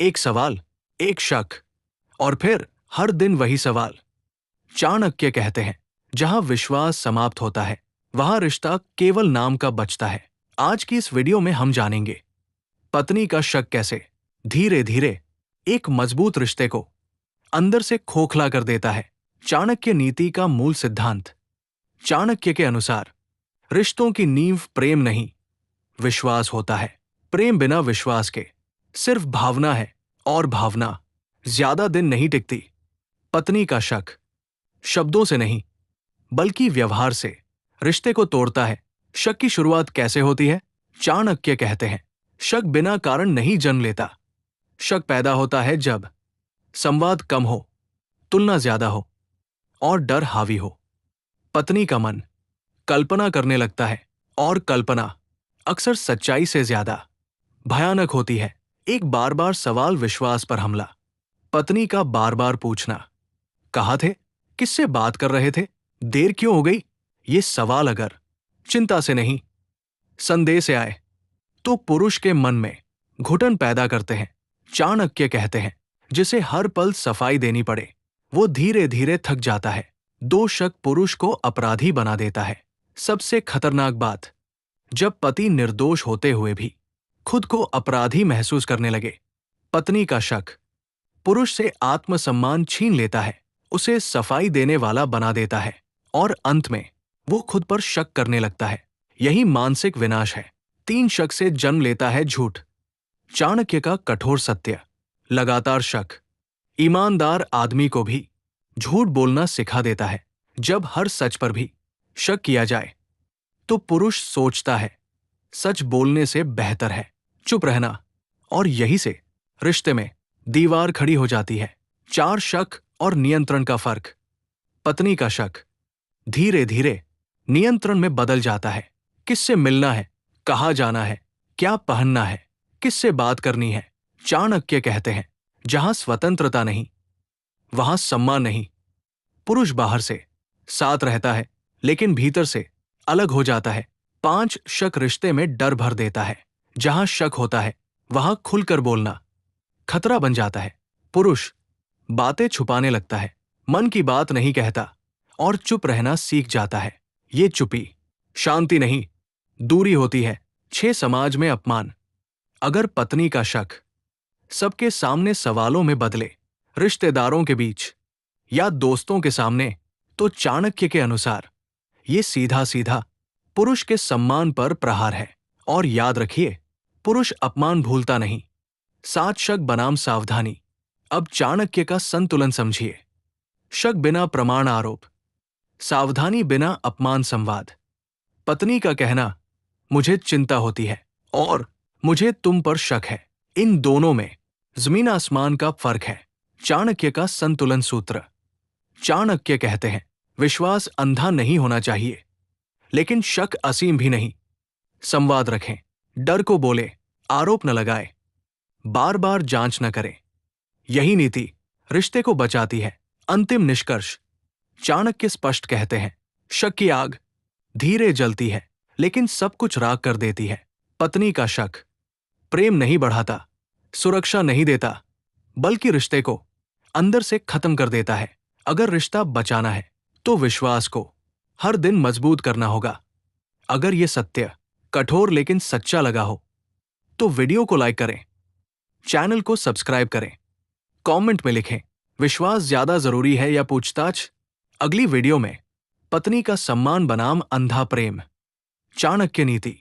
एक सवाल, एक शक, और फिर हर दिन वही सवाल। चाणक्य कहते हैं, जहां विश्वास समाप्त होता है वहां रिश्ता केवल नाम का बचता है। आज की इस वीडियो में हम जानेंगे पत्नी का शक कैसे धीरे धीरे एक मजबूत रिश्ते को अंदर से खोखला कर देता है। चाणक्य नीति का मूल सिद्धांत। चाणक्य के अनुसार रिश्तों की नींव प्रेम नहीं, विश्वास होता है। प्रेम बिना विश्वास के सिर्फ भावना है, और भावना ज्यादा दिन नहीं टिकती। पत्नी का शक शब्दों से नहीं बल्कि व्यवहार से रिश्ते को तोड़ता है। शक की शुरुआत कैसे होती है? चाणक्य कहते हैं, शक बिना कारण नहीं जन्म लेता। शक पैदा होता है जब संवाद कम हो, तुलना ज्यादा हो और डर हावी हो। पत्नी का मन कल्पना करने लगता है, और कल्पना अक्सर सच्चाई से ज्यादा भयानक होती है। एक बार बार सवाल, विश्वास पर हमला। पत्नी का बार बार पूछना, कहाँ थे, किससे बात कर रहे थे, देर क्यों हो गई? ये सवाल अगर चिंता से नहीं संदेह से आए तो पुरुष के मन में घुटन पैदा करते हैं। चाणक्य कहते हैं, जिसे हर पल सफाई देनी पड़े वो धीरे धीरे थक जाता है। दो शक पुरुष को अपराधी बना देता है। सबसे खतरनाक बात, जब पति निर्दोष होते हुए भी खुद को अपराधी महसूस करने लगे। पत्नी का शक पुरुष से आत्मसम्मान छीन लेता है, उसे सफाई देने वाला बना देता है, और अंत में वो खुद पर शक करने लगता है। यही मानसिक विनाश है। 3 शक से जन्म लेता है झूठ। चाणक्य का कठोर सत्य। लगातार शक ईमानदार आदमी को भी झूठ बोलना सिखा देता है। जब हर सच पर भी शक किया जाए तो पुरुष सोचता है सच बोलने से बेहतर है चुप रहना, और यही से रिश्ते में दीवार खड़ी हो जाती है। 4 शक और नियंत्रण का फर्क। पत्नी का शक धीरे धीरे नियंत्रण में बदल जाता है। किससे मिलना है, कहाँ जाना है, क्या पहनना है, किससे बात करनी है। चाणक्य कहते हैं, जहां स्वतंत्रता नहीं वहां सम्मान नहीं। पुरुष बाहर से साथ रहता है लेकिन भीतर से अलग हो जाता है। 5 शक रिश्ते में डर भर देता है। जहां शक होता है वहां खुलकर बोलना खतरा बन जाता है। पुरुष बातें छुपाने लगता है, मन की बात नहीं कहता और चुप रहना सीख जाता है। ये चुप्पी शांति नहीं, दूरी होती है। 6 समाज में अपमान। अगर पत्नी का शक सबके सामने सवालों में बदले, रिश्तेदारों के बीच या दोस्तों के सामने, तो चाणक्य के अनुसार ये सीधा सीधा पुरुष के सम्मान पर प्रहार है। और याद रखिए, पुरुष अपमान भूलता नहीं। 7 शक बनाम सावधानी। अब चाणक्य का संतुलन समझिए। शक बिना प्रमाण आरोप, सावधानी बिना अपमान संवाद। पत्नी का कहना, मुझे चिंता होती है और मुझे तुम पर शक है। इन दोनों में जमीन आसमान का फर्क है। चाणक्य का संतुलन सूत्र। चाणक्य कहते हैं, विश्वास अंधा नहीं होना चाहिए लेकिन शक असीम भी नहीं। संवाद रखें, डर को बोले, आरोप न लगाए, बार बार जांच न करें। यही नीति रिश्ते को बचाती है। अंतिम निष्कर्ष। चाणक्य स्पष्ट कहते हैं, शक की आग धीरे जलती है लेकिन सब कुछ राख कर देती है। पत्नी का शक प्रेम नहीं बढ़ाता, सुरक्षा नहीं देता, बल्कि रिश्ते को अंदर से खत्म कर देता है। अगर रिश्ता बचाना है तो विश्वास को हर दिन मजबूत करना होगा। अगर ये सत्य कठोर लेकिन सच्चा लगा हो तो वीडियो को लाइक करें, चैनल को सब्सक्राइब करें, कमेंट में लिखें, विश्वास ज्यादा जरूरी है या पूछताछ। अगली वीडियो में पत्नी का सम्मान बनाम अंधा प्रेम। चाणक्य नीति।